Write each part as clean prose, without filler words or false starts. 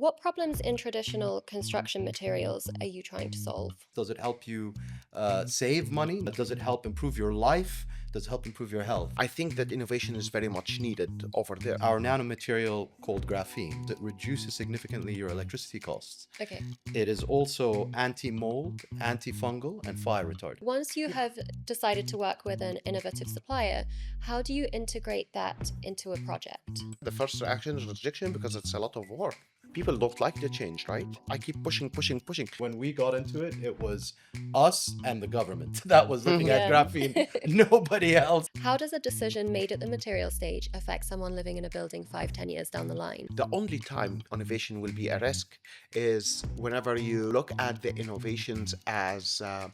What problems in traditional construction materials are you trying to solve? Does it help you save money? Does it help improve your life? Does it help improve your health? I think that innovation is very much needed over there. Our nanomaterial called graphene that reduces significantly your electricity costs. Okay. It is also anti-mold, antifungal, and fire retardant. Once you have decided to work with an innovative supplier, how do you integrate that into a project? The first reaction is rejection because it's a lot of work. People don't like the change, right? I keep pushing. When we got into it, it was us and the government that was looking at Yeah. graphene, nobody else. How does a decision made at the material stage affect someone living in a building 5-10 years down the line? The only time innovation will be a risk is whenever you look at the innovations as a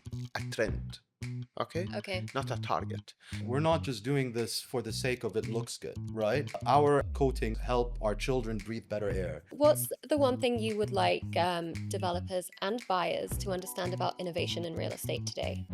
trend. Okay? Okay. Not a target. We're not just doing this for the sake of it looks good, right? Our coatings help our children breathe better air. What's the one thing you would like developers and buyers to understand about innovation in real estate today?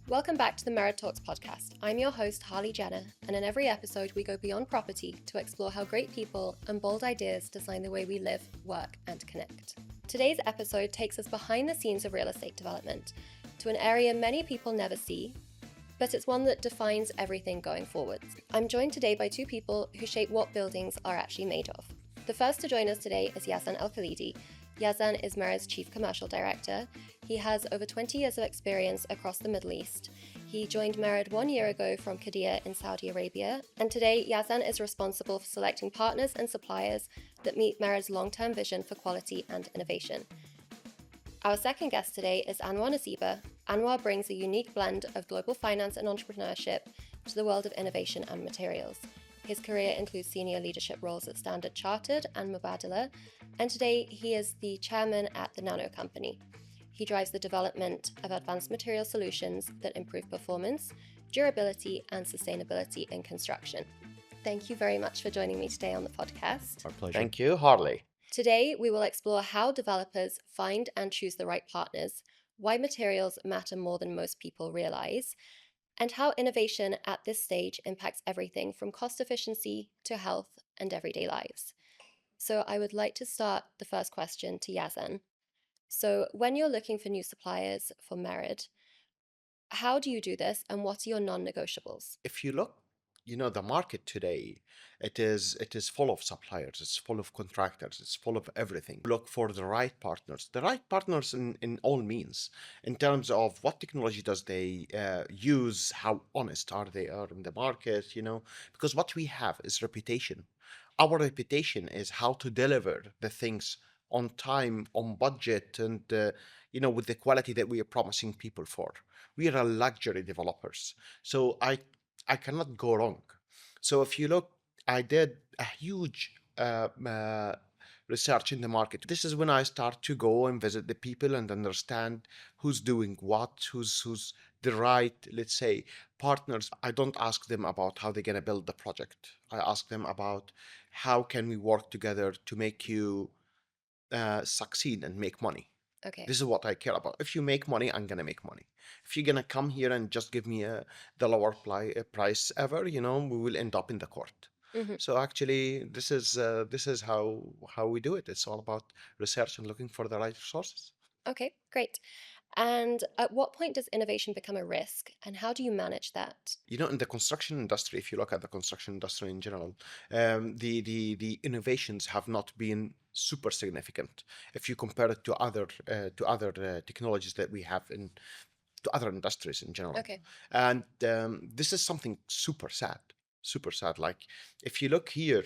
Welcome back to the Merid Talks podcast. I'm your host, Harley Jenner, and in every episode, we go beyond property to explore how great people and bold ideas design the way we live, work, and connect. Today's episode takes us behind the scenes of real estate development to an area many people never see, but it's one that defines everything going forwards. I'm joined today by two people who shape what buildings are actually made of. The first to join us today is Yazan Al Khalidi. Yazan is Merid's Chief Commercial Director. He has over 20 years of experience across the Middle East. He joined Merid 1 year ago from Qiddiya in Saudi Arabia, and today Yazan is responsible for selecting partners and suppliers that meet Merid's long-term vision for quality and innovation. Our second guest today is Anwar Nusseibeh. Anwar brings a unique blend of global finance and entrepreneurship to the world of innovation and materials. His career includes senior leadership roles at Standard Chartered and Mubadala, and today he is the chairman at the Nano Company. He drives the development of advanced material solutions that improve performance, durability, and sustainability in construction. Thank you very much for joining me today on the podcast. Our pleasure. Thank you, Harley. Today, we will explore how developers find and choose the right partners, why materials matter more than most people realize, and how innovation at this stage impacts everything from cost efficiency to health and everyday lives. So I would like to start the first question to Yazan. So when you're looking for new suppliers for Merid, how do you do this and what are your non-negotiables? If you look, the market today, it is full of suppliers, it's full of contractors, it's full of everything. Look for the right partners in all means, in terms of what technology does they use, how honest are they are in the market, because what we have is reputation. Our reputation is how to deliver the things on time, on budget, and with the quality that we are promising people for. We are a luxury developers, so I cannot go wrong. So if you look, I did a huge research in the market. This is when I start to go and visit the people and understand who's doing what, who's the right, let's say, partners. I don't ask them about how they're gonna build the project. I ask them about how can we work together to make you succeed and make money. Okay. This is what I care about. If you make money, I'm gonna make money. If you're gonna come here and just give me the lower price ever, we will end up in the court. Mhm. So actually, this is how we do it. It's all about research and looking for the right resources. Okay, great. And at what point does innovation become a risk and how do you manage that? In the construction industry, if you look at the construction industry in general, the innovations have not been super significant if you compare it to other technologies that we have in to other industries in general. Okay. And this is something super sad, super sad. Like if you look here,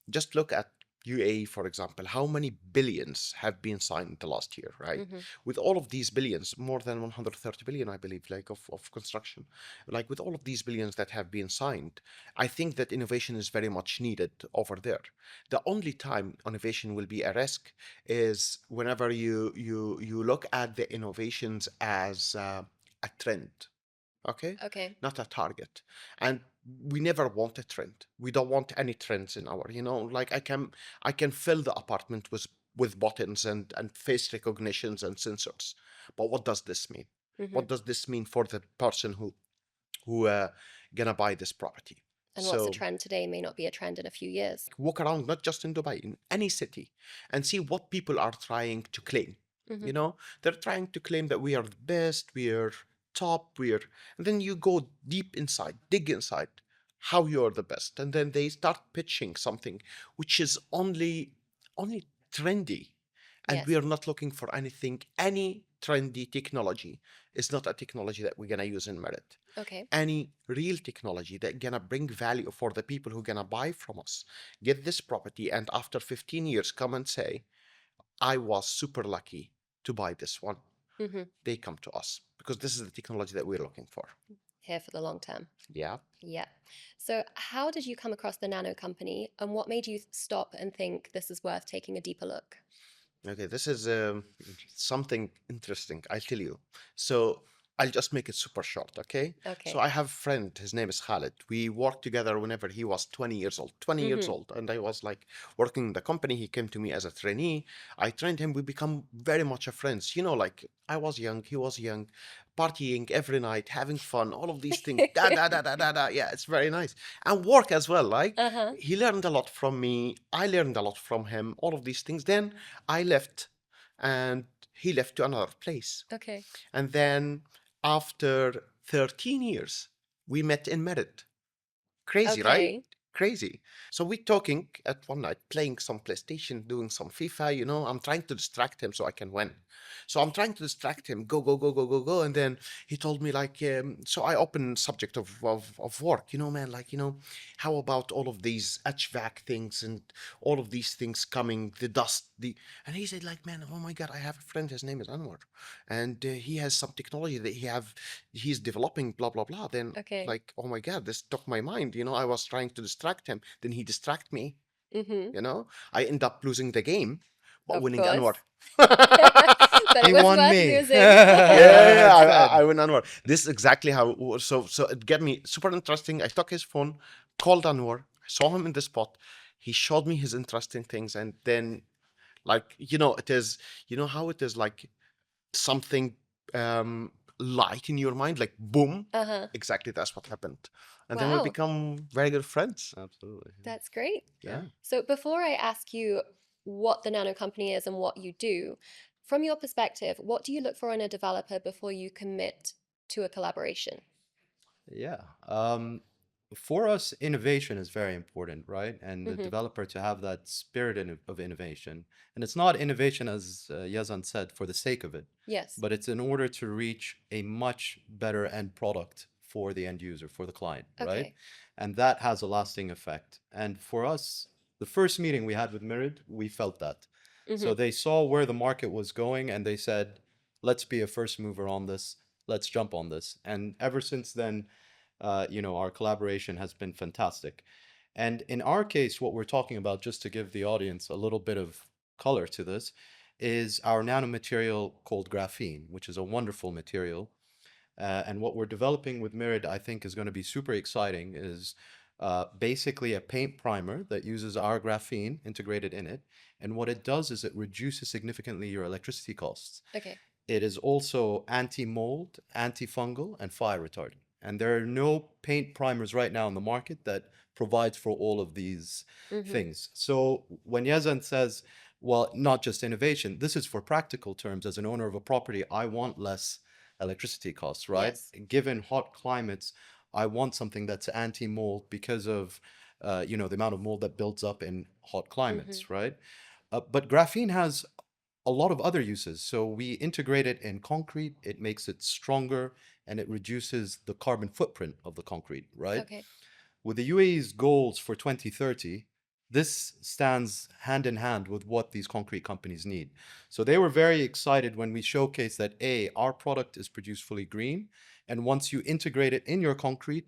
just look at UAE, for example, how many billions have been signed the last year, right? Mhm. With all of these billions, more than 130 billion, I believe, like of construction, like with all of these billions that have been signed, I think that innovation is very much needed over there. The only time innovation will be a risk is whenever you look at the innovations as a trend, okay? Okay. Not a target. And we never want a trend. We don't want any trends in our, like I can fill the apartment with buttons and face recognitions and sensors. But what does this mean? Mhm. What does this mean for the person who gonna buy this property? And what's a So trend today may not be a trend in a few years. walk around, not just in Dubai, in any city, and see what people are trying to claim. Mm-hmm. You know, they're trying to claim that we are the best, we are top, and then you go deep inside, dig inside how you are the best, and then they start pitching something which is only trendy, and we Yes. are not looking for anything. Any trendy technology is not a technology that we're gonna use in Merit. Okay. Any real technology that gonna bring value for the people who gonna buy from us, get this property, and after 15 years come and say, I was super lucky to buy this one. Mm-hmm. They come to us because this is the technology that we're looking for. Here for the long term. Yeah. Yeah. So, how did you come across the Nano Company, and what made you stop and think this is worth taking a deeper look? Okay, this is something interesting. I'll tell you. So I'll just make it super short, okay? So Okay. I have a friend, his name is Khalid. We worked together whenever he was 20 years old, 20 years Mm-hmm. old. And I was like working in the company. He came to me as a trainee. I trained him. We become very much a friends. You know, like I was young, he was young, partying every night, having fun, all of these things. Da, da, da, da, da, da. Yeah, it's very nice. And work as well. Like Uh-huh. he learned a lot from me. I learned a lot from him, all of these things. Then I left and he left to another place. Okay. And then after 13 years, we met in Merit. Crazy, right? Okay. Crazy. So we talking at one night, playing some PlayStation, doing some FIFA, I'm trying to distract him so I can win. So I'm trying to distract him, go, go, go, go, go, go. And then he told me like, so I opened subject of work, man, like, how about all of these HVAC things and all of these things coming, the dust, and he said like, man, oh my God, I have a friend, his name is Anwar. And he has some technology that he's developing, blah, blah, blah. Then Okay. like, oh my God, this took my mind. I was trying to distract him. Then he distract me. Mm-hmm. I end up losing the game, but Of winning course. Anwar. But He it was won worth me. losing. Yeah, That's I good. win Anwar. This is exactly how it was. So it got me super interesting. I took his phone, called Anwar, saw him in the spot. He showed me his interesting things, and then like it is how it is like something um light in your mind, like boom. Uh-huh. Exactly, that's what happened. And then we Wow. become very good friends. Absolutely. That's great. Yeah. So, before I ask you what the Nano Company is and what you do, from your perspective, what do you look for in a developer before you commit to a collaboration? Yeah. For us, innovation is very important, right? And the Mm-hmm. developer to have that spirit of innovation. And it's not innovation, as Yazan said, for the sake of it, Yes. but it's in order to reach a much better end product for the end user, for the client, right? Okay. And that has a lasting effect. And for us, the first meeting we had with Mirid, we felt that. So Mm-hmm. they saw where the market was going and they said, let's be a first mover on this. Let's jump on this. And ever since then, our collaboration has been fantastic. And in our case, what we're talking about, just to give the audience a little bit of color to this, is our nanomaterial called graphene, which is a wonderful material. And what we're developing with Mirid, I think, is going to be super exciting, is basically a paint primer that uses our graphene integrated in it. And what it does is it reduces significantly your electricity costs. Okay. It is also anti-mold, antifungal, and fire retardant. And there are no paint primers right now in the market that provides for all of these Mm-hmm. things. So when Yazan says, well, not just innovation, this is for practical terms. As an owner of a property, I want less electricity costs, right? Yes. Given hot climates, I want something that's anti-mold because of, the amount of mold that builds up in hot Mm-hmm. climates, right? But graphene has a lot of other uses. So we integrate it in concrete, it makes it stronger, and it reduces the carbon footprint of the concrete, right? Okay. With the UAE's goals for 2030, this stands hand in hand with what these concrete companies need. So they were very excited when we showcased that our product is produced fully green, and once you integrate it in your concrete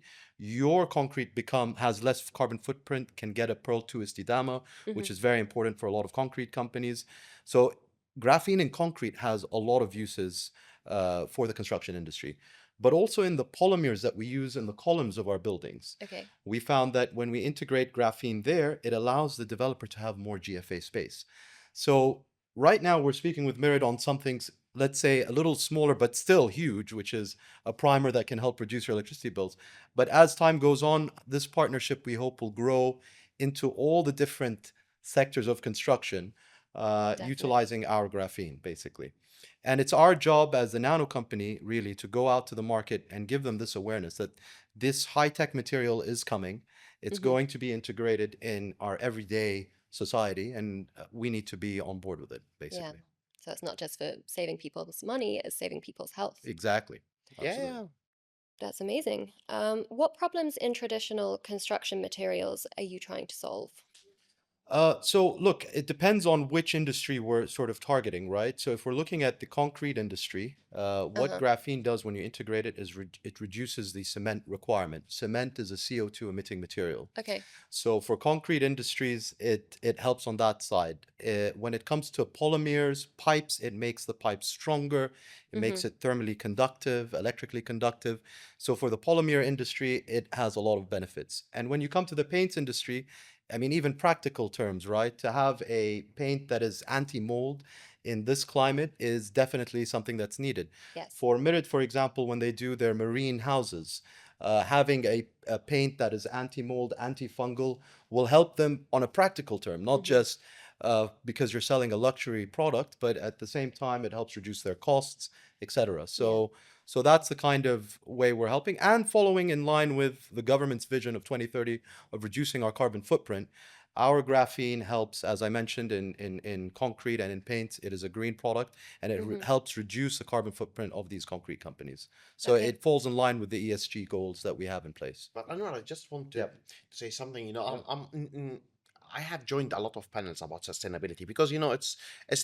has less carbon footprint, can get a Pearl 2 istidama, Mm-hmm. which is very important for a lot of concrete companies. So graphene in concrete has a lot of uses for the construction industry, but also in the polymers that we use in the columns of our buildings. Okay. We found that when we integrate graphene there, it allows the developer to have more GFA space. So right now we're speaking with Mirid on something let's say, a little smaller but still huge, which is a primer that can help reduce your electricity bills. But as time goes on, this partnership we hope will grow into all the different sectors of construction, Definitely. utilizing our graphene, basically. And it's our job as the Nano Company, really, to go out to the market and give them this awareness that this high-tech material is coming. It's Hmm. going to be integrated in our everyday society, and we need to be on board with it, Yeah. basically. So it's not just for saving people's money, it's saving people's health. Exactly. Yeah, Absolutely. yeah. That's amazing. What problems in traditional construction materials are you trying to solve? So look, it depends on which industry we're sort of targeting, right? So if we're looking at the concrete industry, what Uh-huh. graphene does when you integrate it is it reduces the cement requirement. Cement is a CO2 emitting material. Okay. So for concrete industries, it helps on that side. When it comes to polymers, pipes, it makes the pipes stronger. It Mm-hmm. makes it thermally conductive, electrically conductive. So for the polymer industry, it has a lot of benefits. And when you come to the paints industry, I mean, even practical terms, right? To have a paint that is anti-mold in this climate is definitely something that's needed. Yes. For Mirit, for example, when they do their marine houses, having a paint that is anti-mold, antifungal will help them on a practical term, not Mm-hmm. just because you're selling a luxury product, but at the same time it helps reduce their costs, etc. Yeah. So that's the kind of way we're helping and following in line with the government's vision of 2030 of reducing our carbon footprint. Our graphene helps, as I mentioned, in concrete and in paints. It is a green product and it Mm-hmm. helps reduce the carbon footprint of these concrete companies. So Okay. it falls in line with the ESG goals that we have in place. But Anwar, I just want to Yeah. say something. You know, Yeah. I have joined a lot of panels about sustainability because you know it's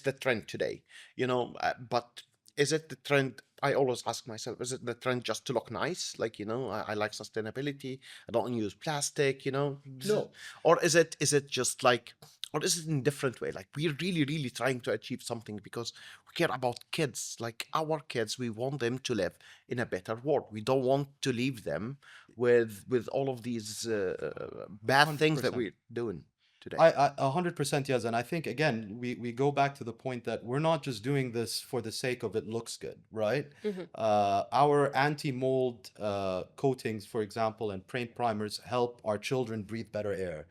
the trend today. You know, but is it the trend? I always ask myself, is it the trend just to look nice? Like, you know, I like sustainability. I don't use plastic. You know, No. or is it just like, or is it in a different way? Like we're really trying to achieve something because we care about kids, like our kids. We want them to live in a better world. We don't want to leave them with all of these bad things that 100%. we're doing today. I 100%, yes. And I think again, we go back to the point that we're not just doing this for the sake of it looks good, right? Mm-hmm. Our anti-mold coatings, for example, and paint primers help our children breathe better air.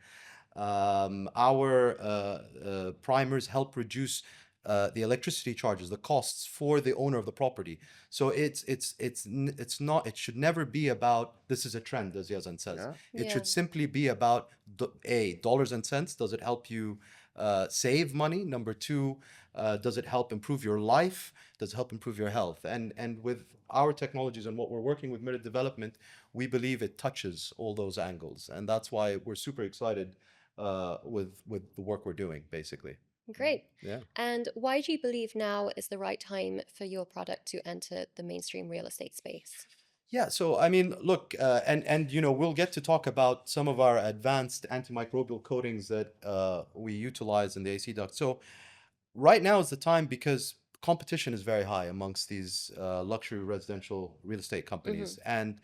Our primers help reduce the electricity charges, the costs for the owner of the property. So it's not. It should never be about this is a trend, as Yazan says. Yeah. It Yeah. should simply be about dollars and cents. Does it help you save money? Number two, does it help improve your life? Does it help improve your health? And with our technologies and what we're working with Merit Development, we believe it touches all those angles, and that's why we're super excited with the work we're doing, basically. Great. Yeah. And why do you believe now is the right time for your product to enter the mainstream real estate space? Yeah, so I mean, look, and you know, we'll get to talk about some of our advanced antimicrobial coatings that we utilize in the AC duct. So right now is the time because competition is very high amongst these luxury residential real estate Mm-hmm. companies. And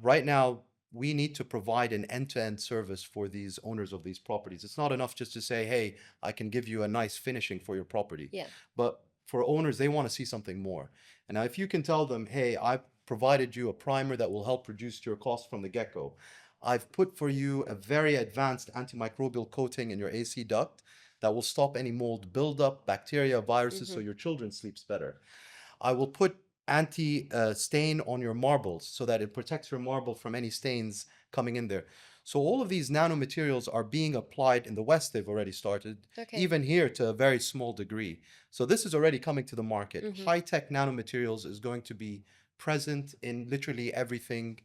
right now, we need to provide an end-to-end service for these owners of these properties. It's not enough just to say, hey, I can give you a nice finishing for your property. Yeah. But for owners, they want to see something more. And now, if you can tell them, hey, I provided you a primer that will help reduce your cost from the get-go. I've put for you a very advanced antimicrobial coating in your AC duct that will stop any mold buildup, bacteria, viruses, so Mm-hmm. your children sleeps better. I will put anti stain on your marbles so that it protects your marble from any stains coming in there. So all of these nanomaterials are being applied in the West. They've already started, Okay. even here to a very small degree. So this is already coming to the market. Mm-hmm. High-tech nanomaterials is going to be present in literally everything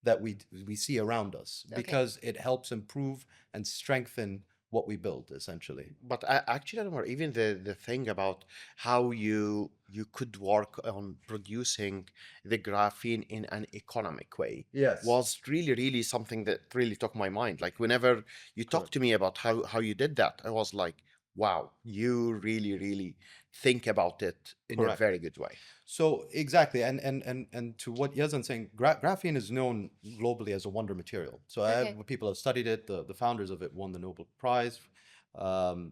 that we see around us Okay. because it helps improve and strengthen what we build essentially. But actually, Anwar, even the thing about how you could work on producing the graphene in an economic way Yes, was really something that really took my mind. Like whenever you talked correct. to me about how you did that, I was like, wow, you really think about it in a Correct. very good way. So exactly, and to what Yazan's saying, graphene is known globally as a wonder material. So Okay. people have studied it. The founders of it won the Nobel Prize.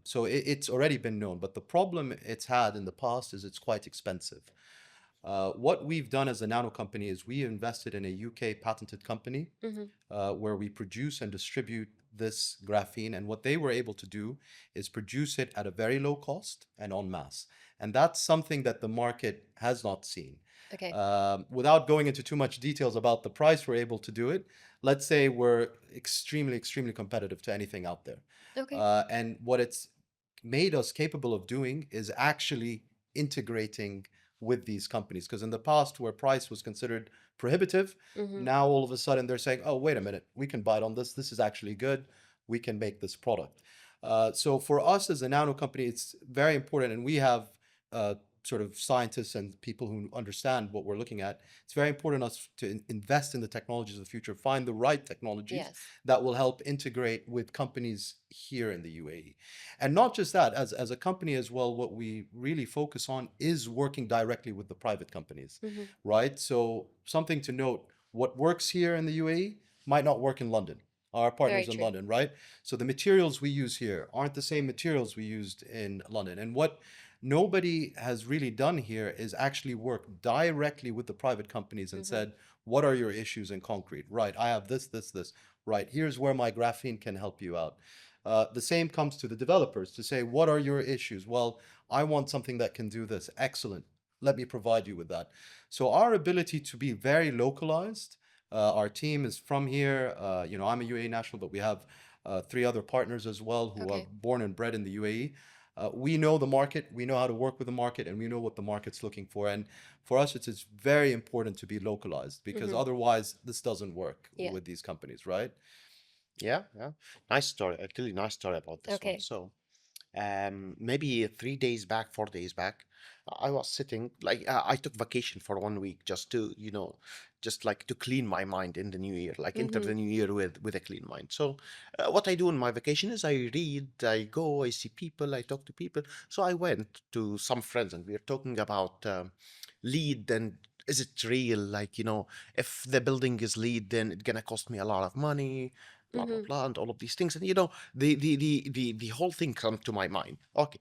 So it's already been known, but the problem it's had in the past is it's quite expensive. What we've done as a nano company is we invested in a UK patented company Mm-hmm. where we produce and distribute this graphene. And what they were able to do is produce it at a very low cost and en masse. And that's something that the market has not seen. Okay. Without going into too much details about the price we're able to do it, let's say we're extremely, extremely competitive to anything out there. Okay. And what it's made us capable of doing is actually integrating with these companies. Because in the past, where price was considered prohibitive, Mm-hmm. now all of a sudden they're saying, oh, wait a minute, we can bite on this. This is actually good. We can make this product. So for us as a nano company, it's very important. And we have uh, sort of scientists and people who understand what we're looking at. It's very important us to invest in the technologies of the future, find the right technologies Yes. that will help integrate with companies here in the UAE. And not just that, as a company as well, what we really focus on is working directly with the private companies, Mm-hmm. right? So something to note, what works here in the UAE might not work in London. Our Very partners in true. London, right? So the materials we use here aren't the same materials we used in London. And what nobody has really done here is actually work directly with the private companies and Mm-hmm. said, what are your issues in concrete? Right, I have this, this, this. Right, here's where my graphene can help you out. The same comes to the developers to say, what are your issues? Well, I want something that can do this. Excellent. Let me provide you with that. So our ability to be very localized, our team is from here. I'm a UAE national, but we have three other partners as well who are Okay. born and bred in the UAE. We know the market, we know how to work with the market, and we know what the market's looking for. And for us, it's very important to be localized because Mm-hmm. otherwise this doesn't work Yeah. with these companies, right? Yeah, yeah. Nice story. A really nice story about this one. Okay. So, maybe 3 days back, 4 days back, I was sitting like I took vacation for 1 week just to, just like to clean my mind in the new year, like enter Mm-hmm. the new year with a clean mind. So, what I do in my vacation is I read, I go, I see people, I talk to people. So I went to some friends and we were talking about lead and is it real? Like, if the building is lead, then it's gonna cost me a lot of money, blah blah Mm-hmm. blah, and all of these things. And the whole thing come to my mind. Okay,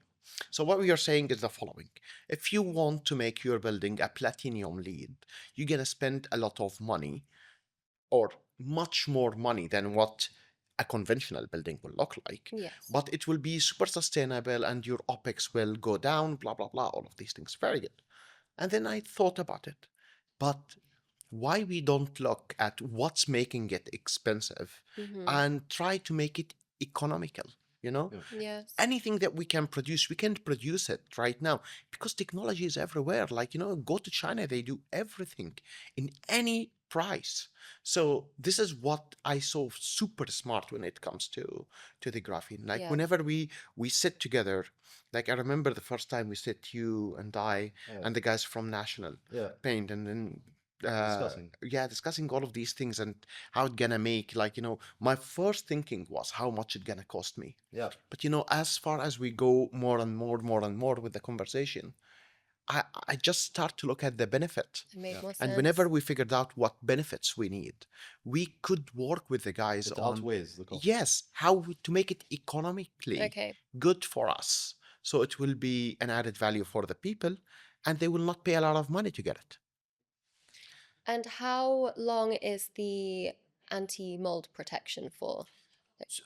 so what we are saying is the following: if you want to make your building a platinum lead, you're gonna spend a lot of money, or much more money than what a conventional building will look like. Yes. But it will be super sustainable, and your opex will go down. Blah blah blah. All of these things, very good. And then I thought about it. But why we don't look at what's making it expensive Mm-hmm. and try to make it economical, you know? Yeah. Yes. Anything that we can produce, we can produce it right now because technology is everywhere. Like, go to China, they do everything in any price. So this is what I saw super smart when it comes to the graphene. Like Yeah. whenever we sit together, like I remember the first time we sit, you and I Yeah. and the guys from National Yeah. Paint, and then Discussing. yeah, discussing all of these things and how it gonna make, like, my first thinking was how much it gonna cost me. Yeah. But as far as we go more and more with the conversation, I just start to look at the benefit. It made Yeah. more And sense. whenever we figured out what benefits we need, we could work with the guys It on, outweighs the cost. yes, to make it economically Okay. good for us. So it will be an added value for the people, and they will not pay a lot of money to get it. And how long is the anti-mold protection for?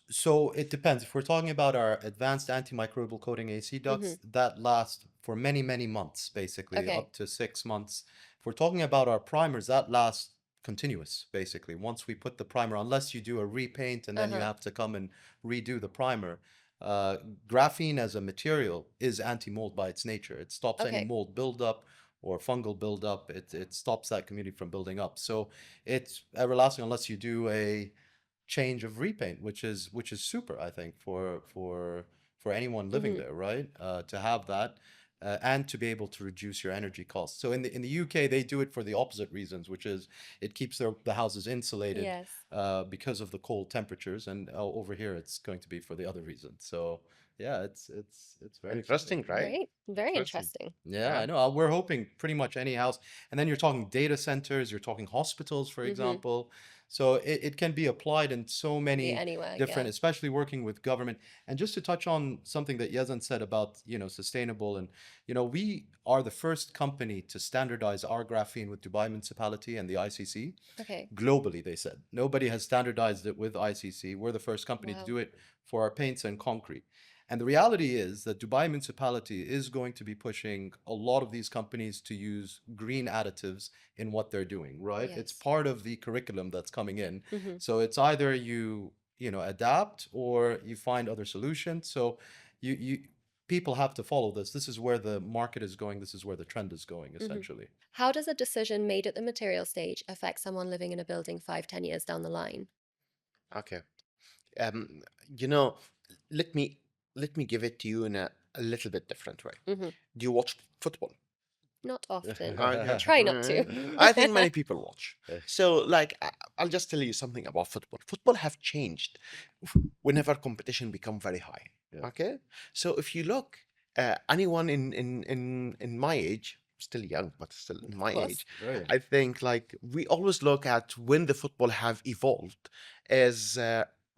So it depends. If we're talking about our advanced antimicrobial coating AC Mm-hmm. ducts, that lasts for many, many months, basically Okay. up to 6 months. If we're talking about our primers, that lasts continuous, basically. Once we put the primer, unless you do a repaint and then you Uh-huh. have to come and redo the primer. Uh, Graphene as a material is anti-mold by its nature. It stops any Okay. mold buildup or fungal buildup. It stops that community from building up. So it's everlasting unless you do a change of repaint, which is super, I think, for anyone living Mm-hmm. there, right? To have that and to be able to reduce your energy costs. So in the UK, they do it for the opposite reasons, which is it keeps the houses insulated Yes. because of the cold temperatures, and over here it's going to be for the other reason. So yeah, it's very exciting. Interesting, right? Great. Very Interesting. interesting. Yeah, Yeah. I know. We're hoping pretty much any house, and then you're talking data centers, you're talking hospitals, for Mm-hmm. example. So it can be applied in so Be many anywhere, yeah. different, especially working with government. And just to touch on something that Yazan said about, sustainable, and, we are the first company to standardize our graphene with Dubai Municipality and the ICC. Okay. Globally, they said. Nobody has standardized it with ICC. We're the first company to Wow. do it for our paints and concrete. And the reality is that Dubai Municipality is going to be pushing a lot of these companies to use green additives in what they're doing, right? It's Yes. part of the curriculum that's coming in. Mm-hmm. So it's either you adapt or you find other solutions. So you people have to follow this. This is where the market is going. This is where the trend is going, Mm-hmm. essentially. How does a decision made at the material stage affect someone living in a building 5, 10 years down the line? Okay. Um, you know, let me let me give it to you in a little bit different way. Mm-hmm. Do you watch football? Not often. Okay. Try not to. I think many people watch. So, like, I'll just tell you something about football. Football have changed whenever competition become very high. Yeah. Okay. So if you look, anyone in my age, still young, but still in my course. age, Right. I think like we always look at when the football have evolved as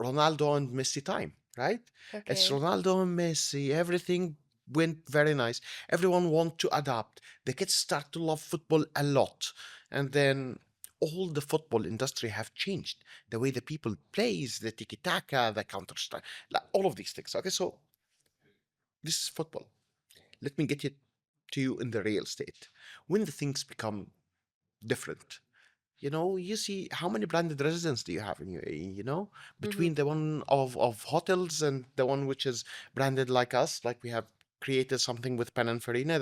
Ronaldo and Messi time, right? It's Okay. Ronaldo and Messi. Everything went very nice. Everyone want to adapt. The kids start to love football a lot, and then all the football industry have changed. The way the people plays, the tiki taka, the counter strike, like all of these things. Okay, so this is football. Let me get it to you in the real estate. When the things become different, you see how many branded residents do you have in UAE, Mm-hmm. between the one of hotels and the one which is branded like us, like we have created something with Farina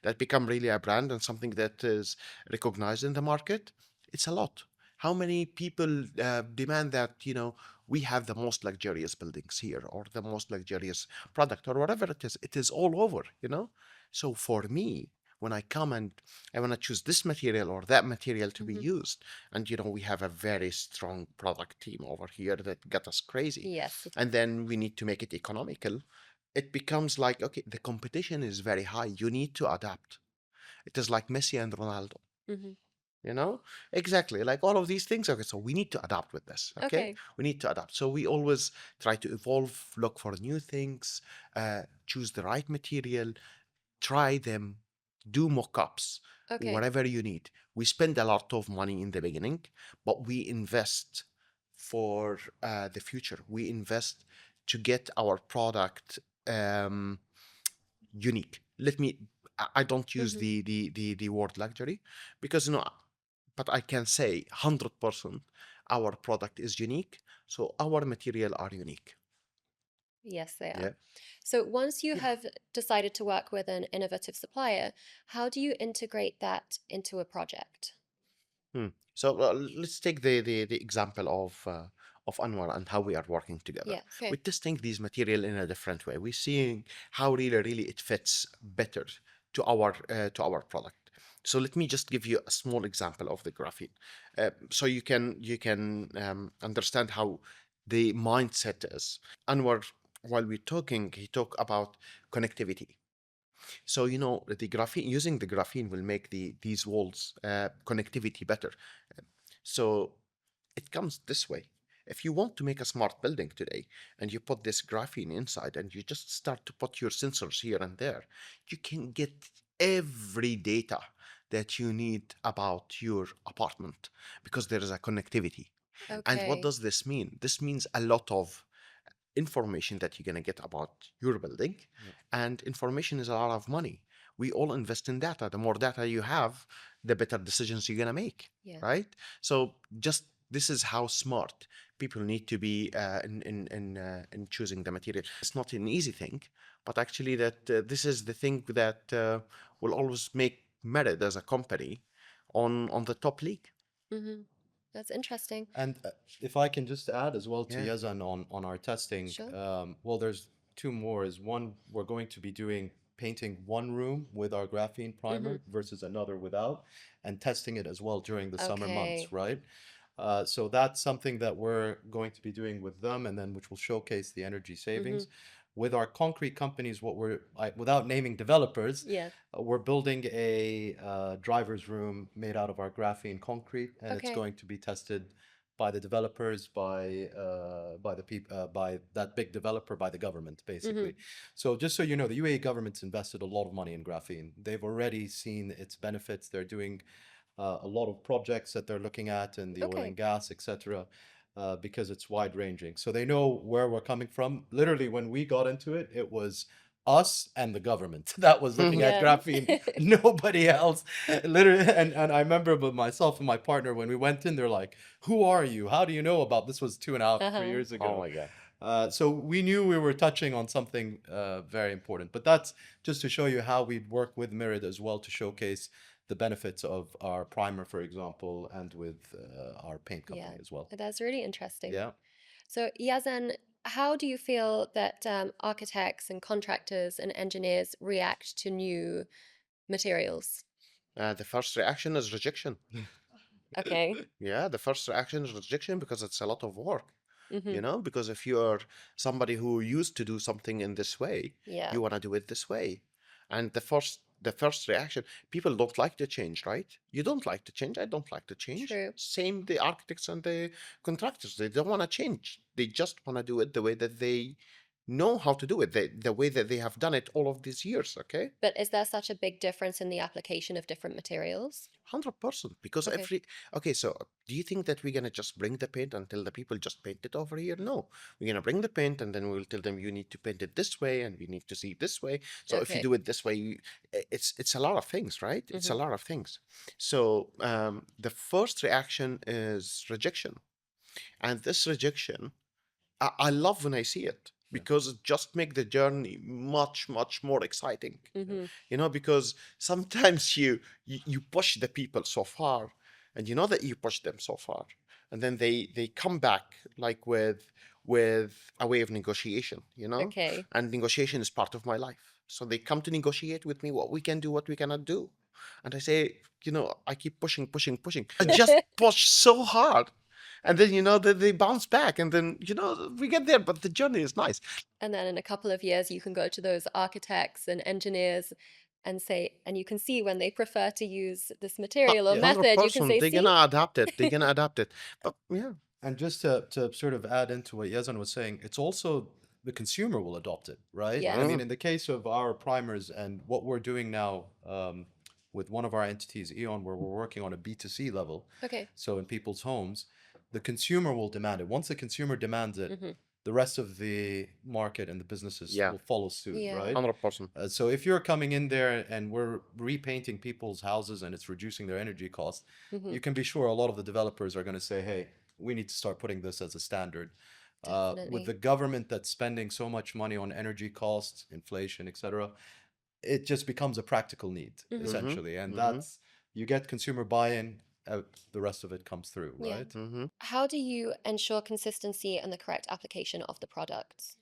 that become really a brand and something that is recognized in the market. It's a lot. How many people demand that, we have the most luxurious buildings here or the most luxurious product or whatever it is? It is all over. So for me, when I come and I want to choose this material or that material to be Mm-hmm. used. And we have a very strong product team over here that got us crazy. Yes. And then we need to make it economical. It becomes like, okay, the competition is very high. You need to adapt. It is like Messi and Ronaldo. Mm-hmm. You know, exactly like all of these things. Okay, so we need to adapt with this. Okay, Okay. we need to adapt. So we always try to evolve, look for new things, choose the right material, try them, do mock-ups, Okay. whatever you need. We spend a lot of money in the beginning, but we invest for the future. We invest to get our product um, unique. I don't use Mm-hmm. the word luxury because but I can say 100% our product is unique. So our material are unique. Yes, they are. Yeah. So once you have decided to work with an innovative supplier, how do you integrate that into a project? Hmm. So let's take the example of Anwar and how we are working together. Yeah. Okay. We're testing these material in a different way. We're seeing how really it fits better to our product. So let me just give you a small example of the graphene, so you can understand how the mindset is. Anwar, while we're talking, he talked about connectivity. So the graphene, using the graphene will make these walls connectivity better. So it comes this way. If you want to make a smart building today and you put this graphene inside and you just start to put your sensors here and there, you can get every data that you need about your apartment because there is a connectivity. And what Okay. does this mean? This means a lot of information that you're going to get about your building. Yeah. And information is a lot of money. We all invest in data. The more data you have, the better decisions you're going to make, Yeah. right? So just this is how smart people need to be in choosing the material. It's not an easy thing, but actually that this is the thing that will always make merit as a company on the top league. Mm-hmm. That's interesting. And if I can just add as well to Yeah. Yazan on our testing, Sure. well, there's two more. Is one, we're going to be doing painting one room with our graphene Mm-hmm. primer versus another without, and testing it as well during the summer months, Okay. right? So that's something that we're going to be doing with them, and then which will showcase the energy Mm-hmm. savings. With our concrete companies, without naming developers, Yeah. we're building a driver's room made out of our graphene concrete, and it's Okay. going to be tested by the developers, by the people, by that big developer, by the government, basically. So just so you know, the UAE government's invested a lot of money in graphene. They've already seen its benefits. They're doing a lot of projects that they're looking at in the oil Okay. and gas, etc., because it's wide ranging. So they know where we're coming from. Literally, when we got into it, it was us and the government that was looking at Yeah. graphene, nobody else. Literally, and I remember with myself and my partner when we went in, they're like, "Who are you? How do you know about this?" Was 2.5, 3 years Oh ago. my God. So we knew we were touching on something very important. But that's just to show you how we'd work with Mirid as well to showcase the benefits of our primer, for example, and with our paint Yeah, company as well. that's really interesting. Yeah. So, Yazan, how do you feel that architects and contractors and engineers react to new materials? The first reaction is rejection. Okay. Yeah, the first reaction is rejection because it's a lot of work. Mm-hmm. Because if you are somebody who used to do something in this way, Yeah, you want to do it this way. And the first reaction, people don't like the change, right? You don't like the change, I don't like the change. true. Same the architects and the contractors, they don't want to change. They just want to do it the way that they know how to do it, the way that they have done it all of these years, okay? But is there such a big difference in the application of different materials? 100%. Because Okay. okay, so do you think that we're gonna just bring the paint and tell the people just paint it over here? No, we're gonna bring the paint and then we'll tell them you need to paint it this way and we need to see it this way. So if you Okay. do it this way, it's a lot of things, right? It's a lot of things. So the first reaction is rejection, and this rejection, I love when I see it because it just make the journey much more exciting. Mm-hmm. Because sometimes you push the people so far, and you know that you push them so far, and then they come back like with a way of negotiation, Okay. and negotiation is part of my life. So they come to negotiate with me what we can do, what we cannot do, and I say, I keep pushing. I just push so hard, and then they bounce back, and then we get there, but the journey is nice. And then in a couple of years, you can go to those architects and engineers and say, and you can see when they prefer to use this material or Yeah. method, you can 100%, say, they're see? gonna adapt it. They're gonna adapt it. But yeah, And just to sort of add into what Yazan was saying, it's also the consumer will adopt it, right? I Yes. mean, in the case of our primers and what we're doing now with one of our entities, Eon, where we're working on a B2C level, Okay. so in people's homes, the consumer will demand it. Once the consumer demands it, Mm-hmm. the rest of the market and the businesses yeah, will follow suit, Yeah. right? 100%. So if you're coming in there and we're repainting people's houses and it's reducing their energy costs, Mm-hmm. you can be sure a lot of the developers are going to say, "Hey, we need to start putting this as a standard." With Definitely. the government that's spending so much money on energy costs, inflation, etc., it just becomes a practical need Mm-hmm. essentially, and Mm-hmm. that's you get consumer buy-in, the rest of it comes through, Yeah. right? Mm-hmm. How do you ensure consistency and the correct application of the products?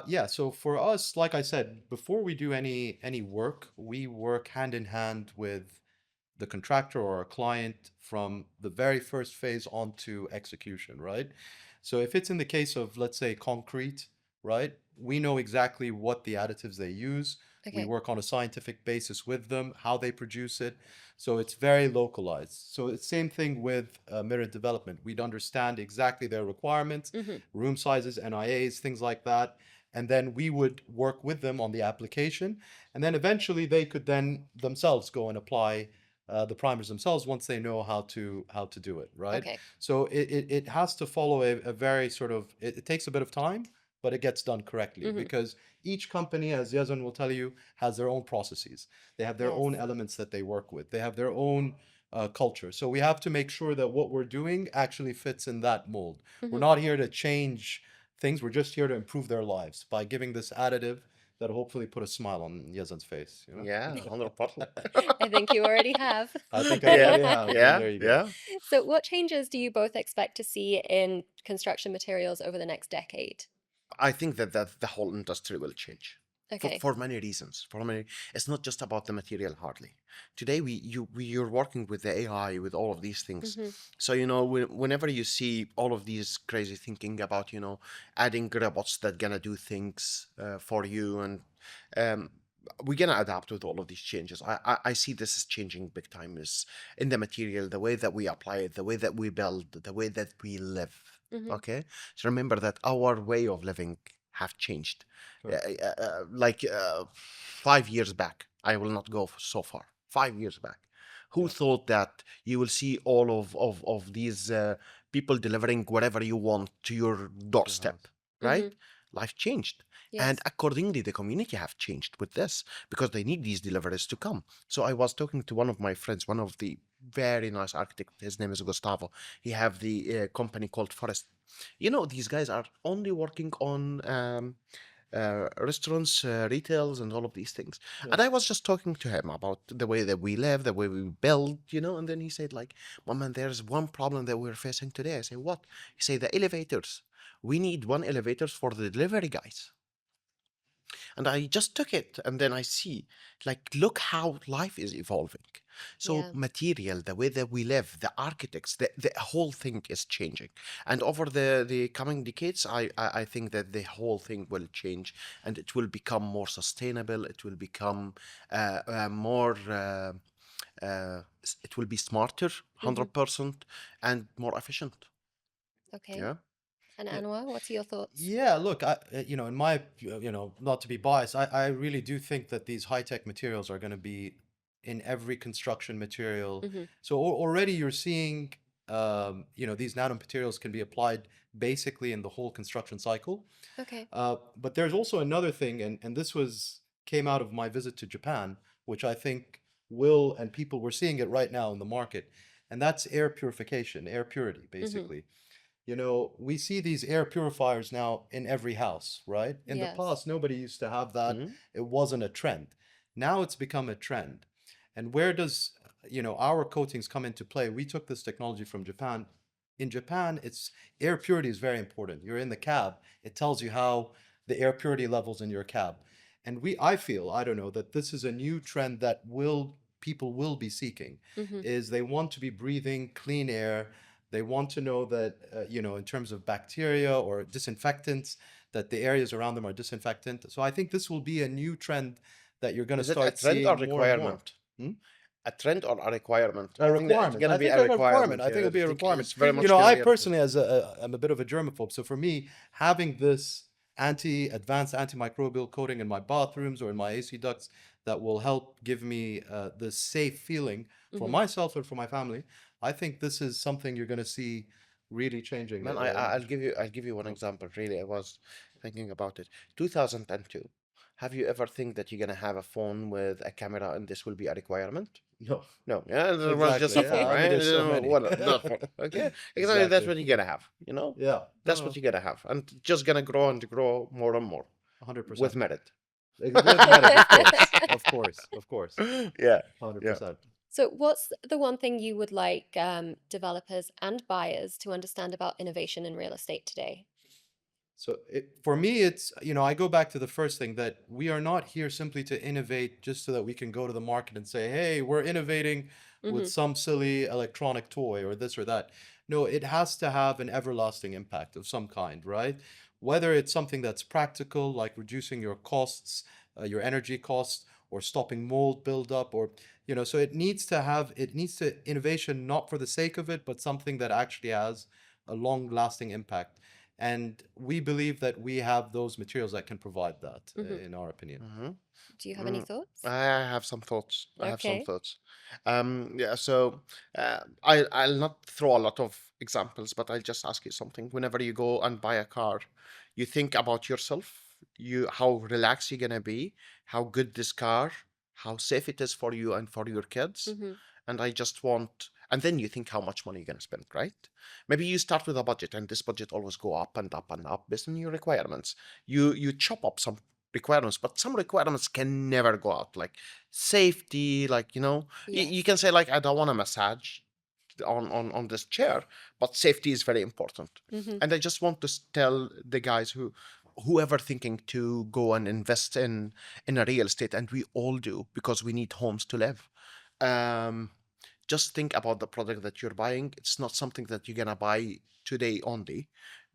Yeah, so for us, like I said, before we do any work, we work hand in hand with the contractor or a client from the very first phase on to execution, right? So if it's in the case of, let's say, concrete, right? We know exactly what the additives they use. We Okay. work on a scientific basis with them, how they produce it. So it's very localized. So it's same thing with mirror development. We'd understand exactly their requirements, Mm-hmm. room sizes, NIAs, things like that. And then we would work with them on the application. And then eventually they could then themselves go and apply the primers themselves once they know how to do it, right? Okay. So it has to follow a very sort of it takes a bit of time, but it gets done correctly Mm-hmm. because each company, as Yazan will tell you, has their own processes. They have their own Yes. elements that they work with. They have their own culture. So we have to make sure that what we're doing actually fits in that mold. We're Mm-hmm. not here to change things. We're just here to improve their lives by giving this additive that'll hopefully put a smile on Yazan's face. Yeah, 100%. I think you already have. I think I Yeah, already have. And yeah, there you go. yeah. So, what changes do you both expect to see in construction materials over the next decade? I think that the whole industry will change. Okay. For many reasons. It's not just about the material hardly. Today you're working with the AI, with all of these things. Mm-hmm. So whenever you see all of these crazy thinking about adding robots that gonna do things for you, and um, we're gonna adapt with all of these changes. I see this is changing big time. Is in the material, the way that we apply it, the way that we build, the way that we live. Mm-hmm. Okay, so remember that our way of living have changed. Correct. 5 years back, I will not go so far. 5 years back, who Yeah. thought that you will see all of these people delivering whatever you want to your To your doorstep, house. right? Mm-hmm. Life changed. Yes. And accordingly, the community have changed with this because they need these deliveries to come. So I was talking to one of my friends, one of the very nice architect. His name is Gustavo. He have the company called Forest. You know, these guys are only working on restaurants, retails, and all of these things. Yeah. And I was just talking to him about the way that we live, the way we build, you know. And then he said, like, "Well, man, there's one problem that we're facing today." I say, "What?" He said, "The elevators. We need one elevators for the delivery guys." And I just took it, and then I see, like, look how life is evolving. So Yeah. material, the way that we live, the architects, the whole thing is changing. And over the coming decades, I think that the whole thing will change, and it will become more sustainable. It will become more it will be smarter, Mm-hmm. 100%, and more efficient. Okay. Yeah. And Yeah. Anwar, what's your thoughts? Yeah, look, in my, not to be biased, I really do think that these high-tech materials are going to be in every construction material. Mm-hmm. So already you're seeing, these nanomaterials can be applied basically in the whole construction cycle. Okay. But there's also another thing, and this came out of my visit to Japan, which I think and people were seeing it right now in the market, and that's air purification, air purity, Mm-hmm. basically. We see these air purifiers now in every house, right? In the Yes. past, nobody used to have that. Mhm. It wasn't a trend. Now it's become a trend. And where does, our coatings come into play? We took this technology from Japan. In Japan, it's air purity is very important. You're in the cab, it tells you how the air purity levels in your cab. And I feel, I don't know, that this is a new trend that people will be seeking, Mm-hmm. is they want to be breathing clean air. They want to know that, in terms of bacteria or disinfectants, that the areas around them are disinfectant. So I think this will be a new trend that you're going to Is it a start trend or seeing more and more. requirement? A trend or a requirement? A I think that it's requirement. gonna I be think a a requirement. requirement. I think Yeah, it'll I be a think requirement. it's very much I gonna be a personally, I'm a bit of a germaphobe. So for me, having this advanced antimicrobial coating in my bathrooms or in my AC ducts that will help give me the safe feeling for Mm-hmm. myself and for my family, I think this is something you're going to see really changing. man. I'll give you one example. Really, I was thinking about it. 2002. Have you ever think that you're gonna have a phone with a camera and this will be a requirement? No, No, yeah, it was just exactly. a Yeah, phone, I mean, right? there's so many. What not phone? Okay, exactly. That's Exactly. what you're gonna have. Yeah. No, That's what no, you're gonna have, and just gonna grow and grow more and more with 100%. merit. With merit, of course. Of course. Of course. Yeah, yeah. 100%. So, what's the one thing you would like developers and buyers to understand about innovation in real estate today? So for me, I go back to the first thing, that we are not here simply to innovate just so that we can go to the market and say, hey, we're innovating with Mm-hmm. some silly electronic toy or this or that. No, it has to have an everlasting impact of some kind, right? Whether it's something that's practical, like reducing your costs, your energy costs, or stopping mold buildup, or, so it needs to innovation not for the sake of it, but something that actually has a long lasting impact. And we believe that we have those materials that can provide that, Mm-hmm. in our opinion. Mhm. Do you have any Mm, thoughts? I have some thoughts. I have some Okay. thoughts. Yeah, so I'll not throw a lot of examples, but I'll just ask you something. Whenever you go and buy a car, you think about yourself, how relaxed you're gonna be, how good this car, how safe it is for you and for your kids. Mm-hmm. And I just want, and then you think how much money you're gonna spend, right? Maybe you start with a budget, and this budget always go up and up and up based on your requirements. You chop up some requirements, but some requirements can never go out, like safety, like you can Yes. say, like, I don't want a massage on this chair, but safety is very important. Mm-hmm. And I just want to tell the guys whoever thinking to go and invest in a real estate, and we all do because we need homes to live. um just think about the product that you're buying. It's not something that you're gonna buy today only.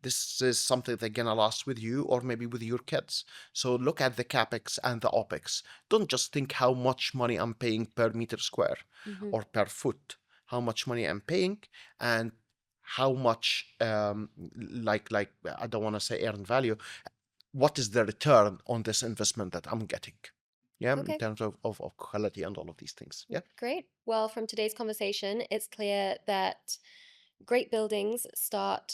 This is something that's gonna last with you or maybe with your kids. So look at the capex and the opex. Don't just think how much money I'm paying per meter square Hmm. or per foot. How much money I'm paying and how much like I don't want to say earned value. What is the return on this investment that I'm getting? Yeah, in Okay. terms of quality and all of these things. Yeah. Great. Well, from today's conversation, it's clear that great buildings start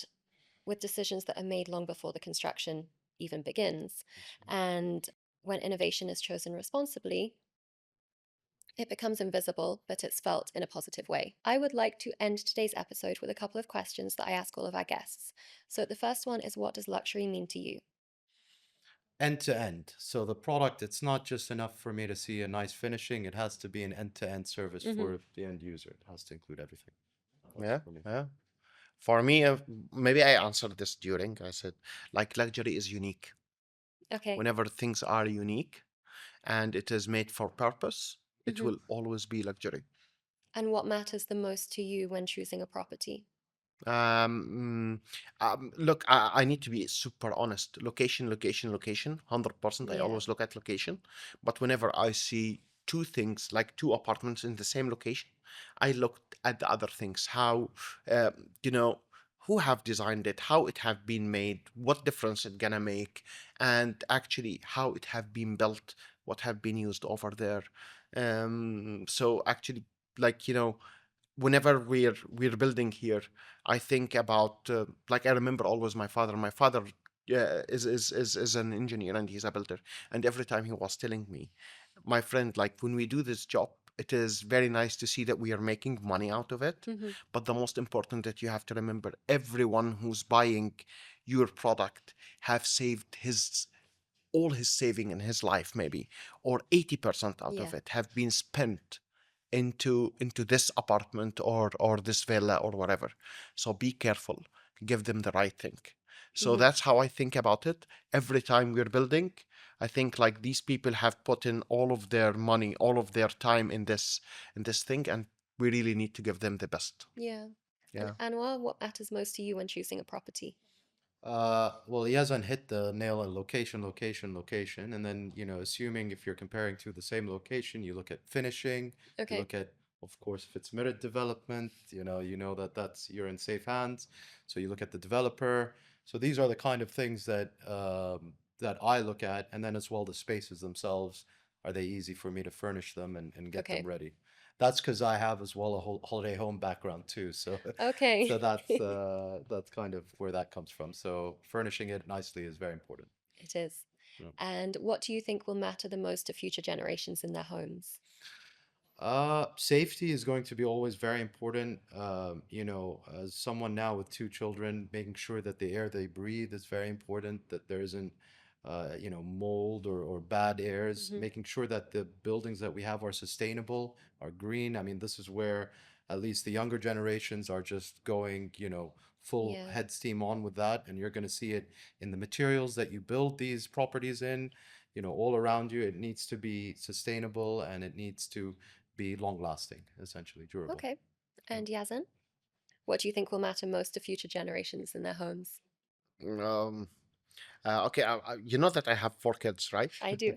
with decisions that are made long before the construction even begins. That's right. And when innovation is chosen responsibly, it becomes invisible, but it's felt in a positive way. I would like to end today's episode with a couple of questions that I ask all of our guests. So the first one is, what does luxury mean to you? End to end. So the product, it's not just enough for me to see a nice finishing. It has to be an end-to-end service Hmm. for the end user. It has to include everything. That's Yeah. for me. Yeah. For me, maybe I answered this during. I said, like, luxury is unique. Okay. Whenever things are unique and it is made for purpose, it Hmm. will always be luxury. And what matters the most to you when choosing a property? Look, I need to be super honest. Location, location, location. 100%. I Yeah. always look at location. But whenever I see two things, like two apartments in the same location, I looked at the other things. How, uh, you know, who have designed it, how it have been made, what difference it gonna make, and actually how it have been built, what have been used over there. So actually, like whenever we're building here, I think about like I remember always my father. My father is an engineer and he's a builder. And every time he was telling me, my friend, like when we do this job, it is very nice to see that we are making money out of it. Hmm. But the most important that you have to remember, everyone who's buying your product have saved his all his saving in his life maybe, or 80% out Yeah. of it have been spent into this apartment or this villa or whatever. So be careful, give them the right thing. So Hmm. that's how I think about it. Every time we're building, I think like these people have put in all of their money, all of their time in this thing, and we really need to give them the best. Yeah. And Yeah. Anwar, what matters most to you when choosing a property? Well, Yazan hit the nail on location, location, location, and then, assuming if you're comparing to the same location, you look at finishing, you Okay. look at, of course, if it's merit development, you know that you're in safe hands. So you look at the developer. So these are the kind of things that I look at, and then as well the spaces themselves. Are they easy for me to furnish them and get them Okay. ready? That's because I have as well a whole holiday home background too. So Okay. so that's kind of where that comes from. So furnishing it nicely is very important. It is. Yeah. And what do you think will matter the most to future generations in their homes? Safety is going to be always very important. As someone now with two children, making sure that the air they breathe is very important, that there isn't, mold or bad airs, Hmm. making sure that the buildings that we have are sustainable, are green. I mean, this is where at least the younger generations are just going, full Yeah. head steam on with that. And you're going to see it in the materials that you build these properties in, all around you. It needs to be sustainable and it needs to be long lasting, essentially durable. Okay. Yeah. And Yazan, what do you think will matter most to future generations in their homes? Um, okay, you know that I have 4 kids, right? I do.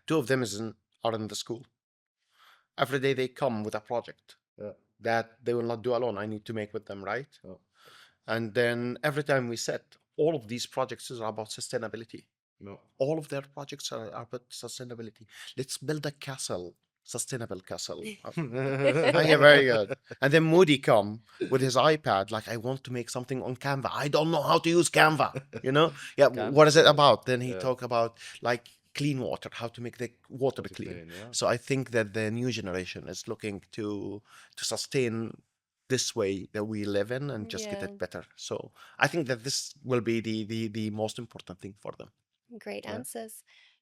Two of them are in the school. Every day they come with a project Yeah. that they will not do alone. I need to make with them, right? Oh, And then every time we set, all of these projects are about sustainability. no. All of their projects are about sustainability. Let's build a castle, sustainable castle. Yeah, very good. And then Moody come with his iPad, like I want to make something on Canva. I don't know how to use Canva. Yeah. What Canvas, is it yeah. about? Then he Yeah. talk about like clean water, how to make the water How to clean. clean, yeah. So I think that the new generation is looking to sustain this way that we live in and just get Yeah. it better. So I think that this will be the most important thing for them. Great Yeah. answers.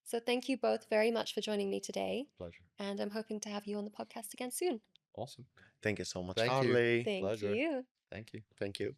So thank you both very much for joining me today. Pleasure. And I'm hoping to have you on the podcast again soon. Awesome. Thank you so much, Thank you. Harley. Thank Pleasure. you. Thank you. Thank you.